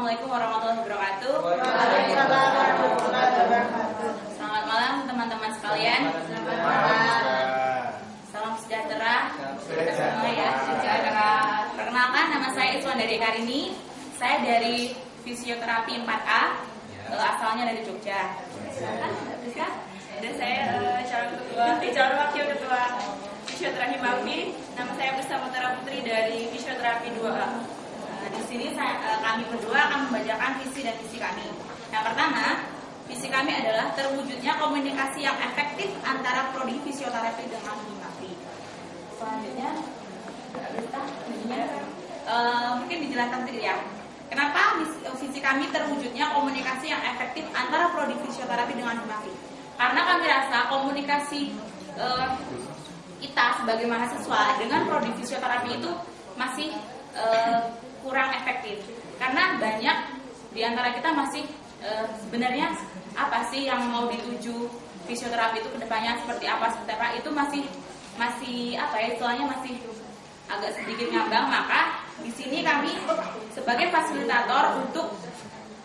Assalamualaikum warahmatullahi wabarakatuh. Waalaikumsalam warahmatullahi wabarakatuh. Selamat malam teman-teman sekalian. Selamat malam. Salam sejahtera. Semua ya. Perkenalkan, nama saya Iswandari Karini. Saya dari fisioterapi 4A. Asalnya dari Jogja. Silakan, Rizka. Dan saya calon wakil ketua fisioterapi Himafi. Nama saya Bersama Tara Putri dari fisioterapi 2A. Di sini kami berdua akan membacakan visi dan misi kami. Yang pertama, visi kami adalah terwujudnya komunikasi yang efektif antara prodi fisioterapi dengan Himafi. Selanjutnya, mungkin dijelaskan sedikit ya. Kenapa visi kami terwujudnya komunikasi yang efektif antara prodi fisioterapi dengan Himafi? Karena kami rasa komunikasi kita sebagai mahasiswa dengan prodi fisioterapi itu masih kurang efektif, karena banyak di antara kita masih sebenarnya apa sih yang mau dituju fisioterapi itu kedepannya seperti apa itu masih apa ya, istilahnya masih agak sedikit ngambang. Maka di sini kami sebagai fasilitator untuk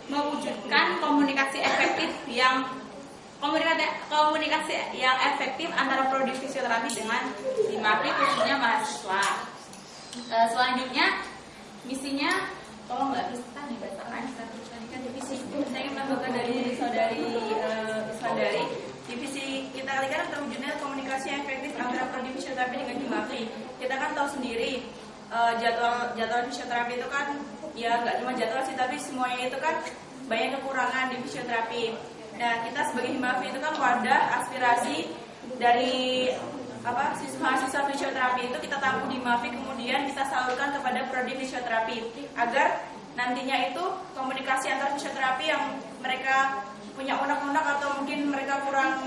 mewujudkan komunikasi yang efektif antara prodi fisioterapi dengan Himafi khususnya mahasiswa. Selanjutnya misinya, tolong Mbak Rizka dibacakan. Divisi saya menambahkan dari saudari Iswandari. Divisi kita kali kan terwujudnya komunikasi yang efektif antara prodi fisioterapi dengan Himafi. Kita kan tahu sendiri jadwal fisioterapi itu kan ya nggak cuma jadwal sih, tapi semuanya itu kan banyak kekurangan di fisioterapi. Nah, kita sebagai Himafi itu kan wadah aspirasi dari mahasiswa fisioterapi itu kita tampung di Himafi, kemudian kita salurkan kepada prodi fisioterapi agar nantinya itu komunikasi antar fisioterapi yang mereka punya unek-unek atau mungkin mereka kurang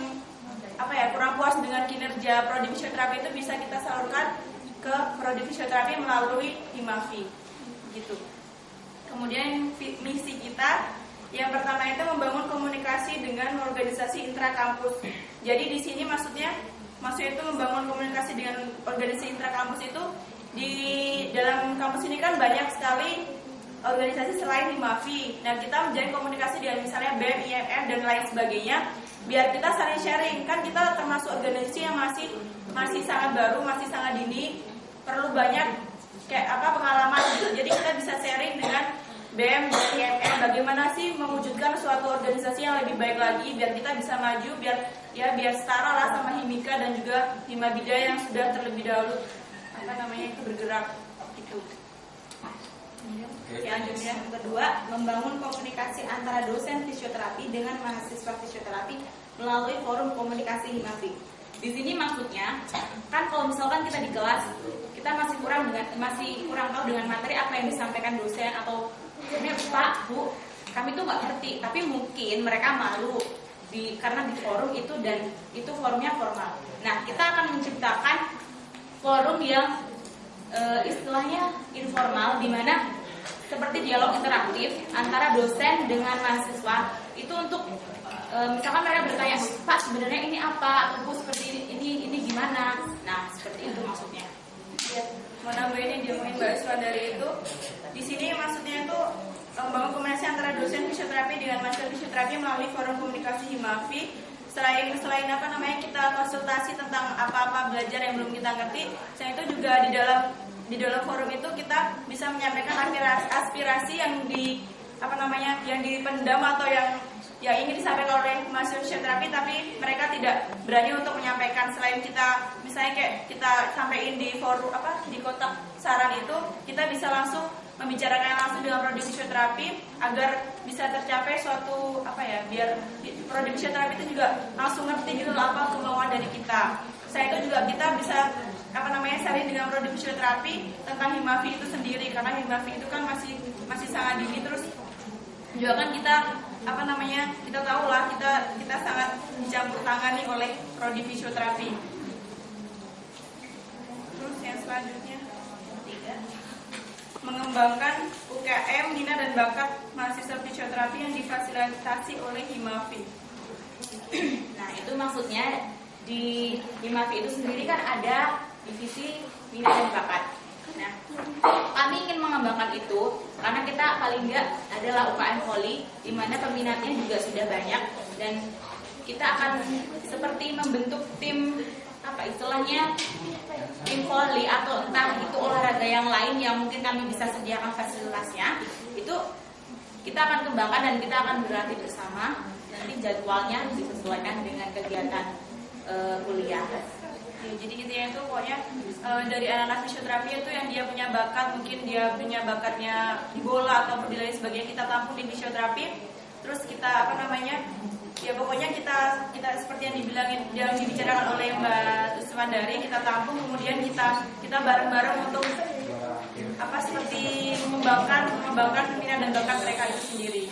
puas dengan kinerja prodi fisioterapi itu bisa kita salurkan ke prodi fisioterapi melalui Himafi gitu. Kemudian misi kita yang pertama itu membangun komunikasi dengan organisasi intrakampus. Jadi di sini maksudnya itu membangun komunikasi dengan organisasi intrakampus itu di dalam kampus ini kan banyak sekali organisasi selain Himafi. Nah, kita menjalin komunikasi dengan misalnya BEM, IMM dan lain sebagainya biar kita saling sharing. Kan kita termasuk organisasi yang masih sangat baru, masih sangat dini, perlu banyak pengalaman gitu. Jadi kita bisa sharing dengan BEM dan IMM bagaimana sih mewujudkan suatu organisasi yang lebih baik lagi biar kita bisa maju, biar setara lah sama Himika dan juga Himabida yang sudah terlebih dahulu itu bergerak gitu. Selanjutnya yang kedua, membangun komunikasi antara dosen fisioterapi dengan mahasiswa fisioterapi melalui forum komunikasi Himafi. Di sini maksudnya kan kalau misalkan kita di kelas kita masih kurang tahu dengan materi apa yang disampaikan dosen atau sebenarnya Pak, Bu, kami tuh nggak ngerti, tapi mungkin mereka malu karena di forum itu dan itu forumnya formal. Nah, kita akan menciptakan forum yang istilahnya informal, di mana seperti dialog interaktif antara dosen dengan mahasiswa itu untuk misalkan mereka bertanya, Pak sebenarnya ini apa, atau Bu seperti ini gimana. Nah, seperti itu maksudnya. Ya, mau nambahin yang diomongin Mbak Iswandari itu, di sini maksudnya itu membangun komunikasi antara dosen fisioterapi dengan mahasiswa fisioterapi melalui forum komunikasi Himafi. Selain kita konsultasi tentang apa-apa belajar yang belum kita ngerti, selain itu juga di dalam forum itu kita bisa menyampaikan aspirasi yang dipendam atau yang ingin disampaikan oleh mahasiswa fisioterapi tapi mereka tidak berani untuk menyampaikan. Selain kita misalnya kayak kita sampaikan di forum di kotak saran itu, kita bisa langsung membicarakan langsung dengan prodi fisioterapi agar bisa tercapai suatu biar prodi fisioterapi itu juga langsung ngerti gitu apa kemauan dari kita. Saya itu juga kita bisa sharing dengan prodi fisioterapi tentang Himafi itu sendiri, karena Himafi itu kan masih sangat dini. Terus juga kan kita kita tahu lah kita sangat dicampur tangani oleh prodi fisioterapi. Terus yang selanjutnya mengembangkan UKM, minat dan bakat mahasiswa fisioterapi yang difasilitasi oleh Himafi. Nah, itu maksudnya di Himafi itu sendiri kan ada divisi minat dan bakat. Nah, kami ingin mengembangkan itu karena kita paling enggak adalah UKM Voli, di mana peminatnya juga sudah banyak, dan kita akan seperti membentuk tim istilahnya tim voli atau entah itu olahraga yang lain yang mungkin kami bisa sediakan fasilitasnya, itu kita akan kembangkan dan kita akan berlatih bersama. Nanti jadwalnya disesuaikan dengan kegiatan kuliah. Ya, jadi intinya itu pokoknya dari anak-anak fisioterapi itu yang dia punya bakat, mungkin dia punya bakatnya di bola ataupun di lain sebagainya, kita tampung di fisioterapi. Terus kita ya pokoknya kita seperti yang dibicarakan oleh Mbak Tusmandari, kita tampung, kemudian kita bareng-bareng untuk seperti mengembangkan minat dan bakat mereka itu sendiri.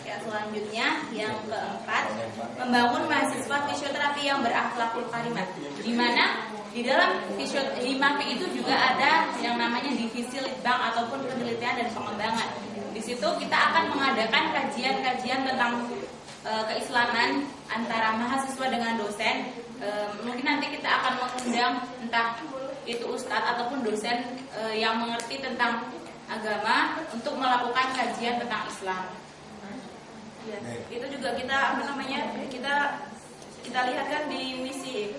Ya, selanjutnya yang keempat, membangun mahasiswa fisioterapi yang berakhlakul karimah, di mana di dalam Himafi itu juga ada yang namanya divisi litbang ataupun penelitian dan pengembangan. Di situ kita akan mengadakan kajian-kajian tentang keislaman antara mahasiswa dengan dosen. Mungkin nanti kita akan mengundang entah itu ustadz ataupun dosen yang mengerti tentang agama untuk melakukan kajian tentang Islam. Ya, itu juga kita kita lihat kan di misi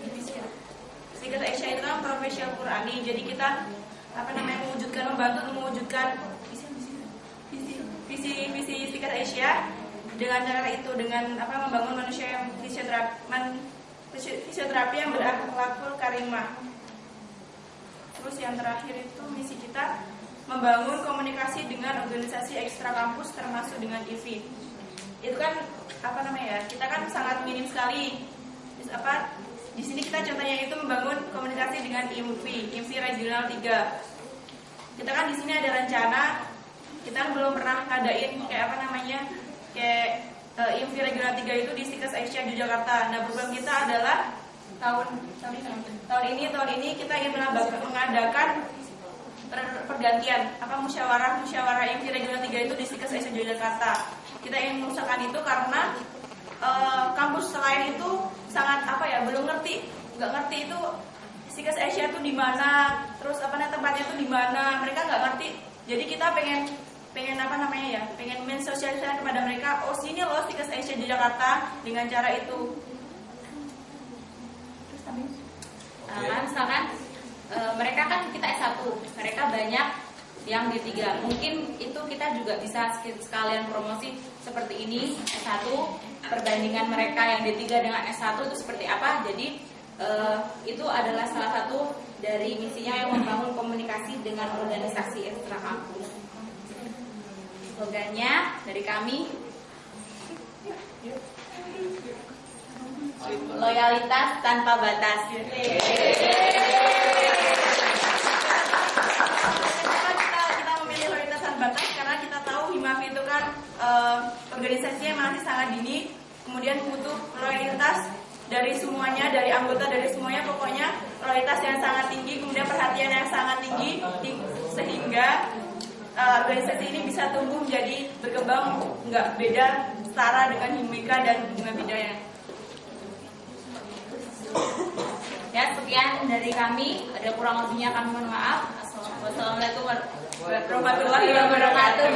Sikat Aisyah itu kan profesional Qurani. Jadi kita membantu mewujudkan visi Sikat Aisyah dengan cara itu, dengan membangun manusia yang fisioterapi yang berakhlakul karimah. Terus yang terakhir itu misi kita membangun komunikasi dengan organisasi ekstra kampus termasuk dengan IV. Itu kan kita kan sangat minim sekali. Di sini kita contohnya itu membangun komunikasi dengan IMFI Regional 3. Kita kan di sini ada rencana, kita belum pernah ngadain IMFI Regional 3 itu di Sikas Aisyah di Jakarta. Nah, program kita adalah tahun ini kita ingin mengadakan pergantian musyawarah IMFI Regional 3 itu di Sikas Aisyah di Jakarta. Kita ingin mengusahakan itu karena kampus lain itu sangat nggak ngerti itu Sikas Aisyah itu di mana, terus tempatnya itu di mana, mereka nggak ngerti. Jadi kita pengen mensosialisasikan kepada mereka, oh sini loh Sikas Aisyah di Jakarta dengan cara itu. Misalkan mereka kan kita S1, mereka banyak yang D3. Mungkin itu kita juga bisa sekalian promosi seperti ini, S1 perbandingan mereka yang D3 dengan S1 itu seperti apa. Jadi itu adalah salah satu dari misinya yang membangun komunikasi dengan organisasi ekstra kampus. Slogannya dari kami, loyalitas tanpa batas. Himafi itu kan organisasinya masih sangat dini, kemudian butuh loyalitas dari semuanya, dari anggota, dari semuanya, pokoknya loyalitas yang sangat tinggi, kemudian perhatian yang sangat tinggi, sehingga organisasi ini bisa tumbuh menjadi berkembang nggak beda setara dengan Himika dan Bunga Bidaya. Ya, sekian dari kami. Ada kurang lebihnya kami mohon maaf. Wassalamualaikum warahmatullahi wabarakatuh.